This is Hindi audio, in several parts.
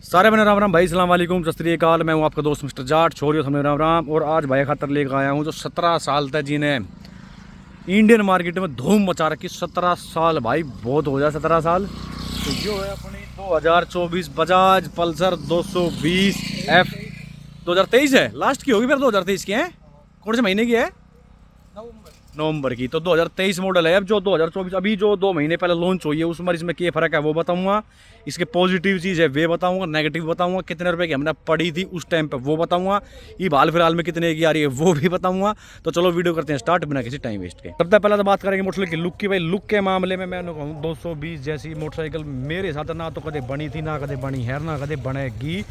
सारे बने राम राम भाई, सलाम वालेकुम, सत श्री अकाल। मैं हूँ आपका दोस्त मिस्टर जाट, छोरियो समय राम राम। और आज भाई खातर लेकर आया हूँ जो 17 साल तक जिन्हें इंडियन मार्केट में धूम मचा रखी। 17 साल भाई, बहुत हो जाए 17 साल। तो जो है अपनी 2024 बजाज पल्सर 220 F 2023 है, लास्ट की होगी फिर 2023 की है। कौन से महीने की है? नवंबर की। तो 2023 मॉडल है। अब जो 2024 अभी जो 2 महीने पहले लॉन्च हुई है उसमें इसमें क्या फ़र्क है वो बताऊंगा। इसके पॉजिटिव चीज़ है वे बताऊंगा, नेगेटिव बताऊंगा, कितने रुपए की हमने पड़ी थी उस टाइम पे वो बताऊंगा, ये हाल फिलहाल में कितने की आ रही है वो भी बताऊंगा। तो चलो वीडियो करते हैं स्टार्ट बिना किसी टाइम वेस्ट के। सबसे पहले तो बात करेंगे मोटरसाइकिल की लुक की। भाई लुक के मामले में मैं कहूँ 220 जैसी मोटरसाइकिल मेरे साथ ना तो कदे बनी थी, ना कदे बनी है, ना कदे बनेगी।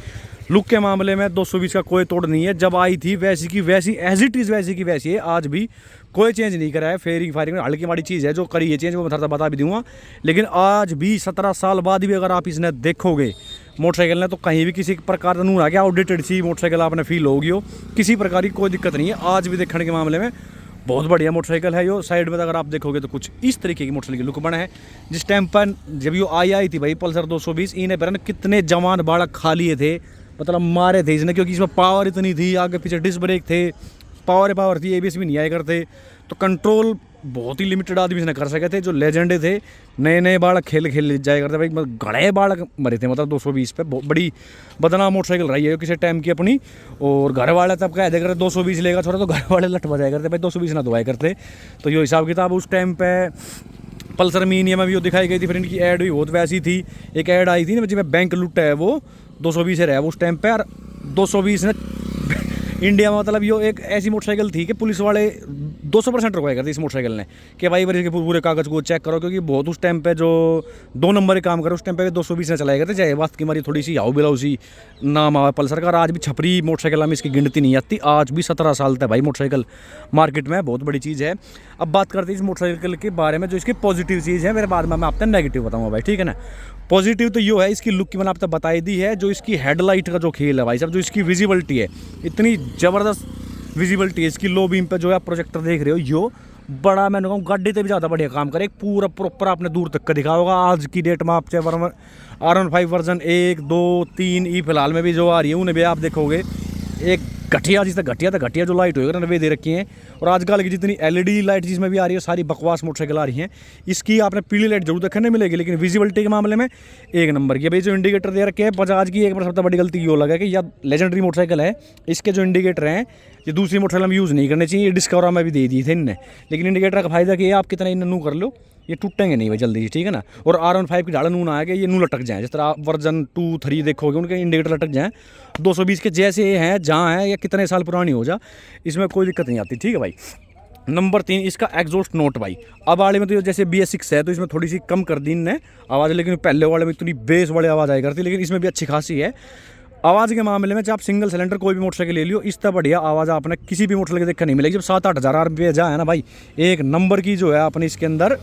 लुक के मामले में 220 का कोई तोड़ नहीं है। जब आई थी वैसी की वैसी, एज इट इज़ वैसी की वैसी है। आज भी कोई चेंज नहीं करा है। फेयरिंग फायरिंग हल्की माड़ी चीज़ है जो करी है चेंज, वो मैं थोड़ा बता भी दूंगा। लेकिन आज भी 17 साल बाद भी अगर आप इसने देखोगे मोटरसाइकिल ने, तो कहीं भी किसी प्रकार का नूर आ गया आउटडेटेड सी मोटरसाइकिल आपने फील होगी हो। किसी प्रकार की कोई दिक्कत नहीं है। आज भी देखने के मामले में बहुत बढ़िया मोटरसाइकिल है। यो साइड में अगर आप देखोगे तो कुछ इस तरीके की मोटरसाइकिल की लुक बना है। जिस टाइम पर जब यो आई थी भाई पल्सर 220, इन्हें पर कितने जवान बालक खा लिए थे, मतलब मारे थे इसने, क्योंकि इसमें पावर इतनी थी, आगे पीछे डिस्क ब्रेक थे, पावर थी, एबीएस भी नहीं आया करते, तो कंट्रोल बहुत ही लिमिटेड आदमी इसने कर सके थे। जो लेजेंडे थे, नए नए बालक खेल जाया करते भाई, घड़े बालक मरे थे। मतलब 220 पे बड़ी बदनाम मोटरसाइकिल रही है किसी टाइम की अपनी। और घर वाले तब कह दे करते 220 लेगा छोड़ा, तो घर वाले लट बजाया करते भाई 220 ना दुआया करते। तो ये हिसाब किताब उस टाइम पे पल्सर मीनियम में भी वो दिखाई गई थी। फिर इनकी ऐड भी बहुत वैसी थी। एक ऐड आई थी ना जिसमें बैंक लुट है, वो 220 है उस टाइम पे। और 220 ने इंडिया में मतलब ये एक ऐसी मोटरसाइकिल थी कि पुलिस वाले 200% रुकवाया करते इस मोटरसाइकिल ने कि भाई इसके पूरे कागज को चेक करो, क्योंकि बहुत उस टाइम पे जो 2 नंबर के काम करे उस टाइम पे 220 ने चलाया करते। चाहे वक्त की हमारी थोड़ी सी हाउ बिलाऊ सी नाम आवा पल्सर का। आज भी छपरी मोटरसाइकिल में इसकी गिनती नहीं आती। आज भी 17 साल तक भाई मोटरसाइकिल मार्केट में बहुत बड़ी चीज़ है। अब बात करते हैं इस मोटरसाइकिल के बारे में जो इसकी पॉजिटिव चीज़ है, मेरे बाद में मैं आपको नेगेटिव बताऊँगा भाई, ठीक है ना। पॉजिटिव तो ये है इसकी लुक की मैंने आपको बताई दी है। जो इसकी हेडलाइट का जो खेल है भाई साहब, जो इसकी विजिबिलिटी है, इतनी ज़बरदस्त विजिबिलिटी है इसकी। लो बीम पे जो है आप प्रोजेक्टर देख रहे हो, यो बड़ा मैंने कहूँ गाड़ी से भी ज़्यादा बढ़िया काम करे। एक पूरा प्रॉपर आपने दूर तक का दिखा होगा। आज की डेट में आप चाहे R15 वर्जन 1, 2, 3 ई फिलहाल में भी जो आ रही है उन्हें भी आप देखोगे एक घटिया, जिस तक घटिया जो लाइट होगी ना वे दे रखी हैं। और आजकल की जितनी LED लाइट जिसमें भी आ रही है सारी बकवास मोटरसाइकिल आ रही हैं। इसकी आपने पीली लाइट जरूर देखने मिलेगी, लेकिन विजिबिलिटी के मामले में एक नंबर की। भाई जो इंडिकेटर दे रखे हैं बजाज की, एक बार सबसे बड़ी गलती ये लगा कि यह लेजेंडरी मोटरसाइकिल है, इसके जो इंडिकेटर हैं ये दूसरी मोटरसाइकिल में यूज़ नहीं करने चाहिए। ये डिस्कवर में भी दे दिए थे इनने, लेकिन इंडिकेटर का फायदा कि आप कितना इन नू कर लो, ये टूटेंगे नहीं भाई जल्दी, ठीक है ना। और R15 की ढाल नून आएगा, ये नू लटक जाए। जिस तरह वर्जन 2, 3 देखोगे उनके इंडिकेटर लटक जाएँ। 220 के जैसे हैं जहाँ हैं या कितने साल पुरानी हो जा, इसमें कोई दिक्कत नहीं आती, ठीक है भाई। नंबर 3 इसका एग्जॉस्ट नोट भाई। अब वाले में तो जैसे BS6 है तो इसमें थोड़ी सी कम कर दी इनने आवाज़, लेकिन पहले वाले में इतनी बेस वाली आवाज़ आया करती, लेकिन इसमें भी अच्छी खासी है आवाज़ के मामले में। जब आप सिंगल सिलेंडर कोई भी मोटरसाइकिल ले लियो, इस तरह बढ़िया आवाज़ आपने किसी भी मोटरसाइकिल देखने नहीं मिलेगी। जब 7-8 हज़ार RPM जा है ना भाई, एक नंबर की जो है अपने इसके अंदर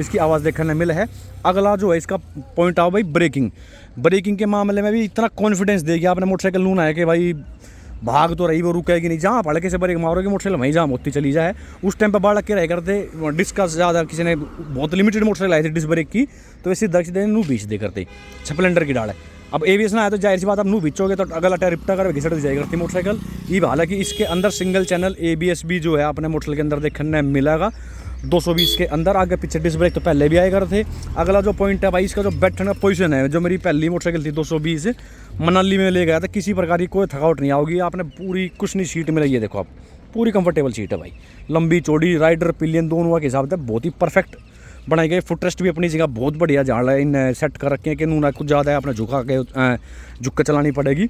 इसकी आवाज़ देखने मिले है। अगला जो है इसका पॉइंट आओ भाई ब्रेकिंग के मामले में भी इतना कॉन्फिडेंस देगी आपने मोटरसाइकिल नून है कि भाई भाग तो रही वो रुकेगी नहीं, जहाँ पड़के से ब्रेक मारोगे मोटरसाइकिल वहीं जाम होती चली जाए। उस टाइम पर बालक के रह करते डिस्क ज़्यादा, किसी ने बहुत लिमिटेड मोटरसाइकिल आई थी डिस्क ब्रेक की, तो ऐसे दक्ष दे नू बीच दे करते स्प्लेंडर की डाल है। अब ABS ना आया तो जाहिर सी बात आप नू बीचोगे तो अगला टायर रिप्टा कर घिसट जाएगी करती मोटरसाइकिल। ये हालांकि इसके अंदर सिंगल चैनल ABS भी जो है अपने मोटरसाइकिल के अंदर देखने मिलेगा 220 के अंदर। आगे पीछे डिस्क ब्रेक तो पहले भी आए करते थे। अगला जो पॉइंट है भाई इसका जो बैठने का पोजीशन है, जो मेरी पहली मोटरसाइकिल थी 220 मनाली में ले गया था, किसी प्रकार की कोई थकावट नहीं आओगी। आपने पूरी कुशनी सीट में रही है, देखो आप पूरी कंफर्टेबल सीट है भाई, लंबी चौड़ी, राइडर पिलियन दोनों के हिसाब से बहुत ही परफेक्ट बनाई गई। फुटरेस्ट भी अपनी जगह बहुत बढ़िया झाड़ इन सेट कर रखे हैं कि नूना कुछ ज़्यादा है अपने झुक के चलानी पड़ेगी,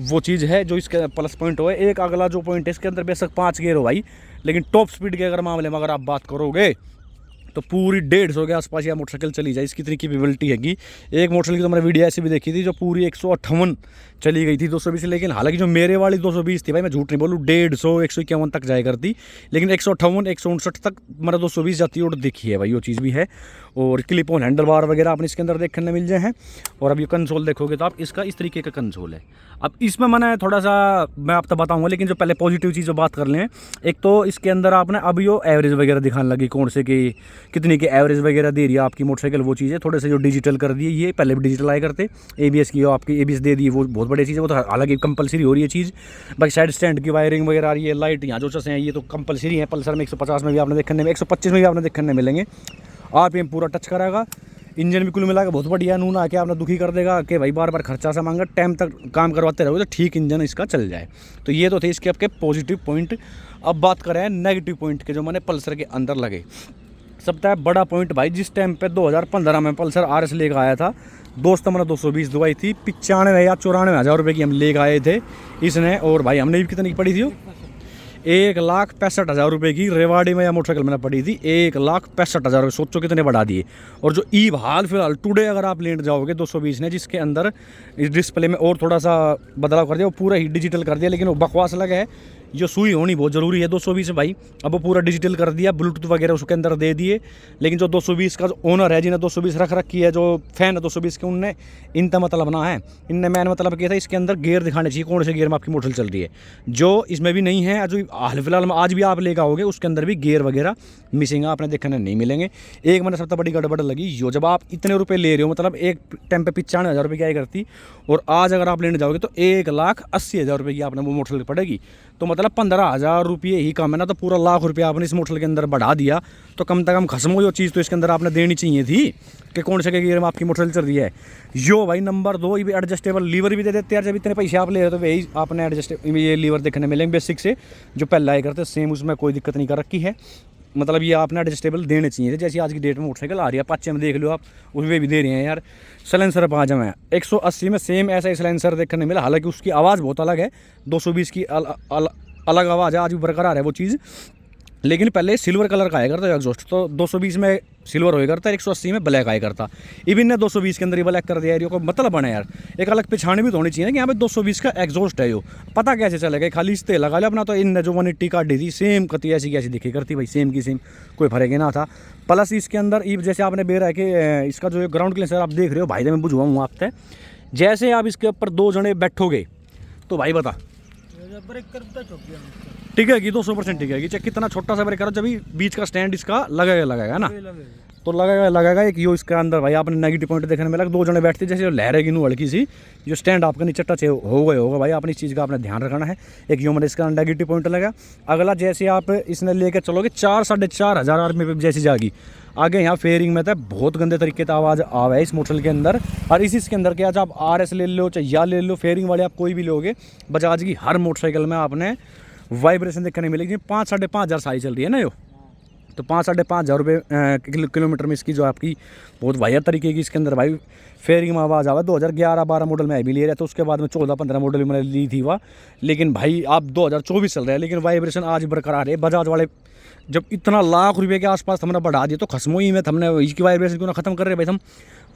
वो चीज़ है जो इसका प्लस पॉइंट हो है। एक अगला जो पॉइंट है इसके अंदर बेशक 5 गियर हो भाई, लेकिन टॉप स्पीड के अगर मामले में अगर आप बात करोगे तो पूरी 150 के आसपास यह मोटरसाइकिल चली जाए, इसकी इतनी कैपेबिलिटी हैगी। एक मोटरसाइकिल की तो मैंने वीडियो ऐसी भी देखी थी जो पूरी 158 चली गई थी 220, लेकिन हालांकि जो मेरे वाली 220 थी भाई, मैं झूठ नहीं बोलूँ, 150 151 तक जाया करती, लेकिन 158 159 तक मेरा 220 जाती है। और देखी है भाई वो चीज़ भी है। और क्लिप ऑन हैंडल बार वगैरह अपने इसके अंदर देखने मिल जाए हैं। और अब ये कंसोल देखोगे तो आप इसका इस तरीके का कंसोल है। अब इसमें मैंने थोड़ा सा मैं आपको बताऊंगा, लेकिन जो पहले पॉजिटिव चीज़ बात कर लें, एक तो इसके अंदर आपने अब यो एवरेज वगैरह दिखाने लगी कौन से कि कितनी की एवरेज वगैरह दे रही है आपकी मोटरसाइकिल, वो चीज़ है। थोड़े से जो डिजिटल कर दिए, ये पहले भी डिजिटल आया करते। ABS की आपकी ABS दे दी, वो बहुत बड़ी चीज़ है, वो तो हालांकि कंपलसरी हो रही है चीज़। बाकी साइड स्टैंड की वायरिंग वगैरह आ रही है, लाइट यहाँ जो चसे हैं ये तो कंपलसरी है। पल्सर में 150 में भी आपने देखने में, 125 में भी आपने देखने मिलेंगे। RPM पूरा टच कराएगा। इंजन भी कुल मिला के बहुत बढ़िया, नून आके आपने दुखी कर देगा कि भाई बार बार खर्चा सा मांगा, टाइम तक काम करवाते रहोगे तो ठीक इंजन इसका चल जाए। तो ये तो थे इसके आपके पॉजिटिव पॉइंट। अब बात करें नेगेटिव पॉइंट के, जो मैंने पल्सर के अंदर लगे। सबसे बड़ा पॉइंट भाई, जिस टाइम पे 2015 में पल्सर RS लेकर आया था, दोस्त मैंने 220 दवाई थी, 95 या 94 हज़ार रुपये की हम लेकर आए थे इसने। और भाई हमने भी कितनी की पड़ी थी, 1,65,000 रुपये की रेवाड़ी में या मोटरसाइकिल मैंने पड़ी थी, 1,65,000 रुपये। सोचो कितने बढ़ा दिए। और जो हाल फिलहाल टुडे अगर आप लेट जाओगे 220 ने, जिसके अंदर इस डिस्प्ले में और थोड़ा सा बदलाव कर दिया, वो पूरा ही डिजिटल कर दिया, लेकिन वो बकवास लगा है। जो सुई होनी बहुत ज़रूरी है 220 में भाई, अब वो पूरा डिजिटल कर दिया, ब्लूटूथ वगैरह उसके अंदर दे दिए। लेकिन जो 220 का जो ओनर है, जिन्हें 220 रख रखी है, जो फैन है 220 के, उनने इनका मतलब ना है, इनने मैन मतलब किया था इसके अंदर गेयर दिखाने चाहिए, कौन से गेयर में आपकी मोटरसाइकिल चल रही है, जो इसमें भी नहीं है। जो हाल फिलहाल में आज भी आप लेकर आओगे उसके अंदर भी गेयर वगैरह मिसिंग है, आपने देखने नहीं मिलेंगे। एक मैंने सबसे बड़ी गड़बड़ लगी, जो जब आप इतने रुपये ले रहे हो, मतलब एक टाइम पे 95,000 रुपये की आई करती, और आज अगर आप लेने जाओगे तो 1,80,000 रुपये की आपने वो मोटरसाइकिल पड़ेगी। तो मतलब 15,000 रुपये ही कम है ना, तो पूरा लाख रुपये आपने इस मोटरसाइकिल के अंदर बढ़ा दिया। तो कम से कम खसमो जो चीज़ तो इसके अंदर आपने देनी चाहिए थी कि कौन से गियर में आपकी मोटरसाइकिल चल रही है। यो भाई नंबर 2, ये एडजस्टेबल लीवर भी दे देते हैं। जब इतने पैसे आप ले रहे हो तो वही आपने एडजस्टेबल ये लीवर देखने मिलेंगे बेसिक से, जो पहले आए करते सेम, उसमें कोई दिक्कत नहीं कर रखी है। मतलब ये आपने एडजस्टेबल देने चाहिए थे, जैसे आज की डेट में मोटरसाइकिल आ रही है। पाँच में देख लो आप, उसमें भी दे रहे हैं यार। सलेंसर 5 में 180 में सेम ऐसा ही सलेंसर देखने मिला, हालांकि उसकी आवाज़ बहुत अलग है। 220 की अलग आवाज़ है, आज भी बरकरार है वो चीज़। लेकिन पहले सिल्वर कलर का आया करता है एग्जॉस्ट, तो 220 में सिल्वर होया करता है, 180 में ब्लैक आया करता। इवन ने 220 के अंदर ही ब्लैक कर दिया यार, को मतलब बना यार। एक अलग पिछाड़ी भी तो होनी चाहिए ना कि यहाँ पे 220 का एग्जॉस्ट है। यो पता कैसे चलेगा, खाली इस तेल लगा लिया अपना, तो इन जो 180 काट दी थी सेम कती ऐसी कैसी दिखी करती भाई, सेम की सेम, कोई फर्क ही ना था। प्लस इसके अंदर जैसे आपने बेरा है कि इसका जो ग्राउंड क्लियरेंस आप देख रहे हो भाई, मैं बुझवाऊँ आपसे, जैसे आप इसके ऊपर 2 जने बैठोगे तो भाई बता ठीक है कि 200% ठीक है, चाहे कितना छोटा सा ब्रेक करो, जब भी बीच का स्टैंड इसका लगेगा ना, तो लगेगा एक यो इसके अंदर भाई आपने नेगेटिव पॉइंट देखने में लगा। 2 जने बैठते जैसे लहरेगी नू हल्की सी, जो स्टैंड आपका नीचे टच होगा भाई, आपने इस चीज़ का आपने ध्यान रखना है। एक यो मैंने इसका नेगेटिव पॉइंट लगा। अगला, जैसे आप इसने लेकर चलोगे 4-4.5 RPM पे जैसी जाएगी आगे, यहाँ फेयरिंग में तो बहुत गंदे तरीके से आवाज़ आवे इस मोटरसाइकिल के अंदर। और इसके अंदर क्या, आप RS ले लो चाहे या ले लो, फेयरिंग वाले आप कोई भी लोगे, बजाज की हर मोटरसाइकिल में आपने वाइब्रेशन देखने मिलेगी। 5-5.5 हज़ार सारी चल रही है ना यो, तो 5-5.5 हज़ार रुपये किलोमीटर में इसकी जो आपकी बहुत वाहियात तरीके की इसके अंदर भाई फेयरिंग में आवाज़ आवा। 2011-12 मॉडल में भी ले रहा, तो उसके बाद में 14-15 मॉडल में मैंने ली थी वह। लेकिन भाई आप 2024 चल रहा है, लेकिन वाइब्रेशन आज बरकरार है। बजाज वाले जब इतना लाख रुपये के आसपास हमने बढ़ा दिया, तो खसमो ही में हमने इसकी वाइब्रेशन क्यों ना ख़त्म कर रहे भाई हम,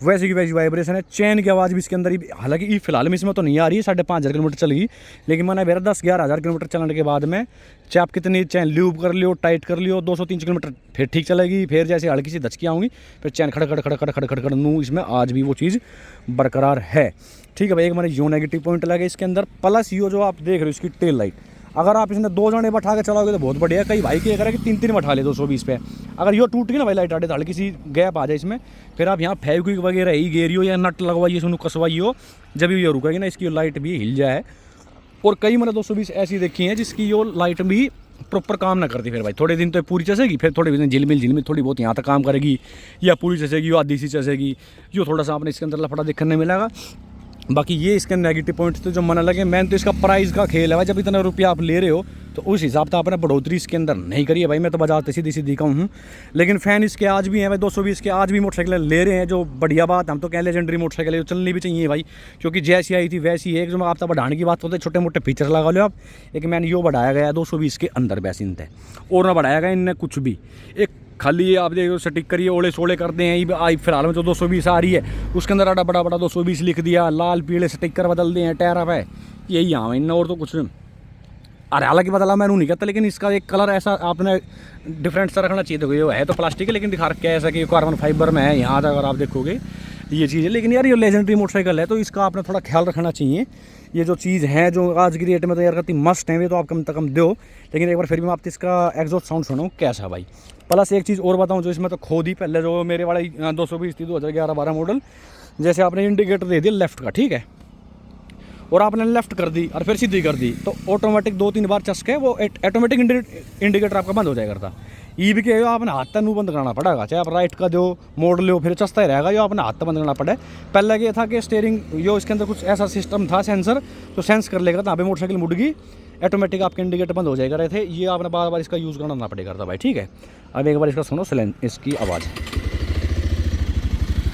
वैसे की वैसी वाइब्रेशन है। चैन की आवाज़ भी इसके अंदर ही, हालांकि फिलहाल में इसमें तो नहीं आ रही है, 5,500 किलोमीटर चलेगी। लेकिन मैंने मेरा 10-11 हज़ार किलोमीटर चलाने के बाद में, चाहे आप कितनी चैन ल्यूब कर लियो, टाइट कर लियो, 200-300 किलोमीटर फिर ठीक चलेगी। फिर जैसे हल्की सी धचकी आऊँगी, फिर चैन खड़ नू, इसमें आज भी वो चीज़ बरकरार है। ठीक है भाई, एक मैंने यो नेगेटिव पॉइंट लगा इसके अंदर। प्लस यो जो आप देख रहे हो इसकी टेल लाइट, अगर आप इसने 2 जने बैठा के चलाओगे तो बहुत बढ़िया। कई भाई क्या करें कि 3-3 बैठा ले 220 पे, अगर यो टूट गई ना भाई लाइट आटे हल्की सी गैप आ जाए इसमें, फिर आप यहाँ फेविक्विक वगैरह ही गेरियो या नट लगवाइए, सुनो कसवाइयो, जब भी ये रुकेगी ना इसकी लाइट भी हिल जाए। और कई मैंने 220 ऐसी देखी हैं जिसकी यो लाइट भी प्रॉपर काम ना करती, फिर भाई थोड़े दिन तो पूरी चसेगी, फिर थोड़े दिन झिलमिल थोड़ी बहुत यहाँ तक काम करेगी, या पूरी चसेगी, आधी सी चसेगी। यो थोड़ा सा आपने इसके अंदर लफड़ा देखने मिलेगा। बाकी ये इसके नेगेटिव पॉइंट्स तो जो मन लगे, मैन तो इसका प्राइस का खेल है भाई। जब इतना रुपया आप ले रहे हो तो उस हिसाब से आपने बढ़ोतरी इसके अंदर नहीं करी है भाई। मैं तो बाजार सीधी का हूँ, लेकिन फ़ैन इसके आज भी हैं भाई। 220 के आज भी मोटरसाइकिल ले रहे हैं, जो बढ़िया बात। हम तो कह लेजेंडरी मोटरसाइकिल है, चलनी भी चाहिए भाई, क्योंकि जैसी आई थी वैसी है। जो मैं आपका बढ़ाने की बात करते हैं, छोटे मोटे फीचर लगा लो आप। एक मैंने यो बढ़ाया गया 220 के अंदर वैसे थे, और ना बढ़ाया गया इनने कुछ भी। एक खाली ये आप देखो स्टिकर ये ओले सोले करते हैं। आई फिलहाल में जो 220 आ रही है उसके अंदर आटा बड़ा 220 लिख दिया, लाल पीले स्टिकर बदल दिए हैं, टायर पे यही यहाँ इन, और तो कुछ अरे हालांकि बदला मैं नहीं कहता, लेकिन इसका एक कलर ऐसा आपने डिफरेंट सा रखना चाहिए। देखो ये है तो प्लास्टिक है, लेकिन दिखा रखा है ऐसा कि कार्बन फाइबर में है। यहाँ अगर आप देखोगे ये चीज़ है। लेकिन यार ये लेजेंडरी मोटरसाइकिल है तो इसका आपने थोड़ा ख्याल रखना चाहिए। ये जो चीज़ है जो आज की डेट में तो यार कितनी मस्त है, ये तो आप कम से कम दो, लेकिन एक बार फिर भी मैं आपको इसका एग्जॉस्ट साउंड सुनाऊँ कैसा भाई। प्लस एक चीज़ और बताऊँ जो इसमें तो खो दी पहले, जो मेरे वाला 220 थी 2011-12 मॉडल, जैसे आपने इंडिकेटर दे दिया लेफ्ट का, ठीक है, और आपने लेफ्ट कर दी और फिर सीधी कर दी तो ऑटोमेटिक 2-3 बार चस्के वो ऑटोमेटिक इंडिकेटर आपका बंद हो जाएगा करता। ये भी क्या आपने हाथ तक बंद करना पड़ेगा, चाहे आप राइट का जो मोड़ लो फिर चस्ता ही रहेगा, जो आपने हाथ तक बंद करना पड़े। पहले ये था कि स्टेयरिंग यो इसके अंदर कुछ ऐसा सिस्टम था सेंसर, तो सेंस कर लेगा तो यहाँ पे मोटरसाइकिल मुड़ गई, ऑटोमेटिक आपके इंडिकेटर बंद हो जाएगा रहे थे। ये आपने बार बार इसका यूज़ करना पड़ेगा था भाई, ठीक है। अब एक बार इसका सुनो इसकी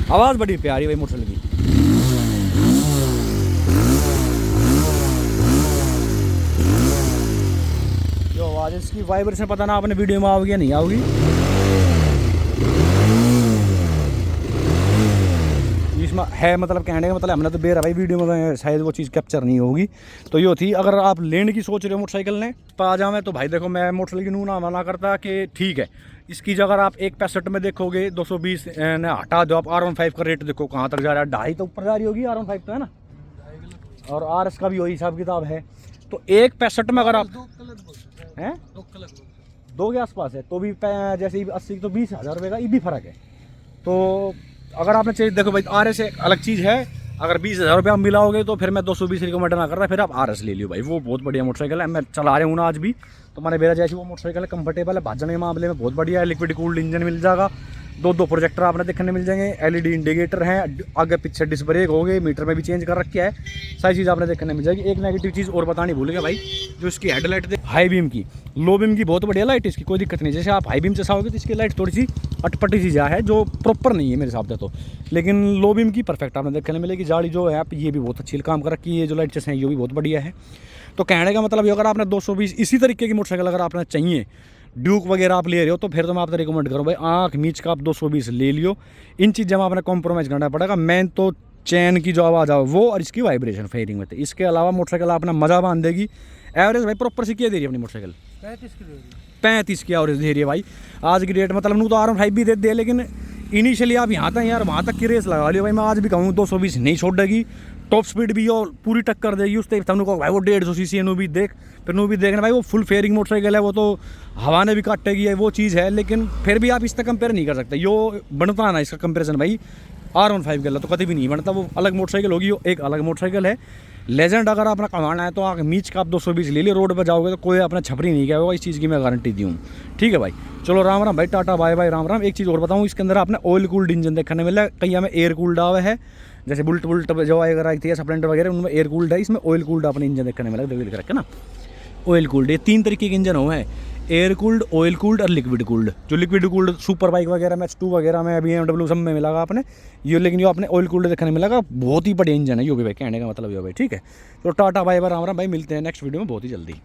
आवाज़ बड़ी प्यारी भाई मोटरसाइकिल की। जो आवाज़ इसकी वाइब्रेशन पता ना आपने वीडियो में आओगी या नहीं आओगी। इसमें है मतलब कहने का मतलब हमने तो बेरा भाई वीडियो में शायद वो चीज़ कैप्चर नहीं होगी। तो ये थी, अगर आप लेने की सोच रहे हो मोटरसाइकिल ने पाजा में, तो भाई देखो मैं मोटरसाइकिल की ना मना करता कि ठीक है, इसकी जगह अगर आप 165 में देखोगे 220 ने हटा दो, आप R15 का रेट देखो कहाँ तक जा रहा है, 2.5 तो ऊपर जा रही होगी R15 तो, है ना, और RS का भी वही हिसाब किताब है। तो 165 में अगर आप हैं 2 के आसपास है तो भी जैसे 80 तो 20,000 रुपये का ये भी फ़र्क है। तो अगर आपने चाहिए देखो भाई RS एक अलग चीज़ है, अगर 20,000 रुपये आप मिलाओगे तो फिर मैं 220 रिकमेंड ना कर रहा, फिर आप RS ले लियो भाई, वो बहुत बढ़िया मोटरसाइकिल है। मैं चला रहा हूँ ना आज भी, तो मैंने मेरा जैसी वो मोटरसाइकिल है, कंफर्टेबल है, भाजने के मामले में बहुत बढ़िया है। लिक्विड कूल्ड इंजन मिल जाएगा, 2 प्रोजेक्टर आपने देखने मिल जाएंगे, LED इंडिकेटर हैं, आगे पीछे डिस्क ब्रेक हो गए, मीटर में भी चेंज कर रखा है, सारी चीज़ आपने देखने मिल जाएगी। एक नेगेटिव चीज़ और बतानी भूल गया भाई, जो इसकी हेडलाइट हाई बीम की, लो बीम की बहुत बढ़िया लाइट, इसकी कोई दिक्कत नहीं। जैसे आप हाई बीम से चाहोगे तो इसकी लाइट थोड़ी सी अटपटी सी जा है, जो प्रॉपर नहीं है मेरे हिसाब से तो, लेकिन लो बीम की परफेक्ट आपने देखने मिलेगी। जाली जो है ये भी बहुत अच्छी काम कर रखी है, जो लाइट हैं ये भी बहुत बढ़िया है। तो कहने का मतलब अगर आपने 220 इसी तरीके की मोटरसाइकिल अगर आपने चाहिए, ड्यूक वगैरह आप ले रहे हो, तो फिर तो मैं आपको रिकमेंड करूँ भाई आँख मीच का आप 220 ले लियो। इन चीज़ों में आपने कॉम्प्रोमाइज़ करना पड़ेगा। मेन तो चैन की जो आवाज़ है वो, और इसकी वाइब्रेशन फेयरिंग में, इसके अलावा मोटरसाइकिल अपना मज़ा बांध देगी। एवरेज भाई प्रॉपर से क्या दे रही है अपनी मोटरसाइकिल? 35 की एवरेज दे रही है भाई आज की डेट। मतलब नू तो R15 भी दे, लेकिन इनिशियली आप यहाँ तक यार वहाँ तक की रेस लगा लियो भाई। मैं आज भी कहूँ 220 नहीं छोड़ेगी, टॉप स्पीड भी और पूरी टक्कर देगी उस तक। को भाई वो 150 सीसी नू भी देख, फिर नू भी देखना भाई वो फुल फेयरिंग मोटरसाइकिल है, वो तो हवा ने भी काटेगी है, वो चीज़ है। लेकिन फिर भी आप इससे कंपेयर नहीं कर सकते, यो बनता ना इसका कंपेरिजन भाई R15 के लिए तो कभी भी नहीं बनता। वो अलग मोटरसाइकिल होगी, वो एक अलग मोटरसाइकिल है। लेजेंड अगर आपने कमाना है तो आगे मीच का आप 220 ले लिए, रोड पर जाओगे तो कोई अपना छपरी नहीं किया होगा, इस चीज़ की मैं गारंटी दी हूँ, ठीक है भाई। चलो राम राम भाई, tata bye bye, Ram Ram. एक चीज़ और बताऊँ, इसके अंदर आपने ऑयल कूल्ड इंजन देखने मिला, कई हमें एयर कूल्ड आवा है, जैसे बुल्ट जो अगर आई थी स्प्लेंडर वगैरह उनमें एयर कूल्ड है, इसमें ऑयल कूल्ड अपने इंजन देखने मिला, देखो लिख रखे ना ऑयल कूल्ड। ये 3 तरीके के इंजन हुए हैं, एयर कूल्ड, ऑयल कूल्ड और लिक्विड कूल्ड। जो लिक्विड कूल्ड सुपर बाइक वगैरह में, H2 वगैरह में, BMW सब में मिलेगा आपने ये, लेकिन जो आपने ऑयल कूल्ड देखने मिलेगा बहुत ही बढ़िया इंजन है ये भी भाई, कहने का मतलब ये भाई, ठीक है। तो tata bye bye, Ram Ram भाई, मिलते हैं नेक्स्ट वीडियो में बहुत ही जल्दी।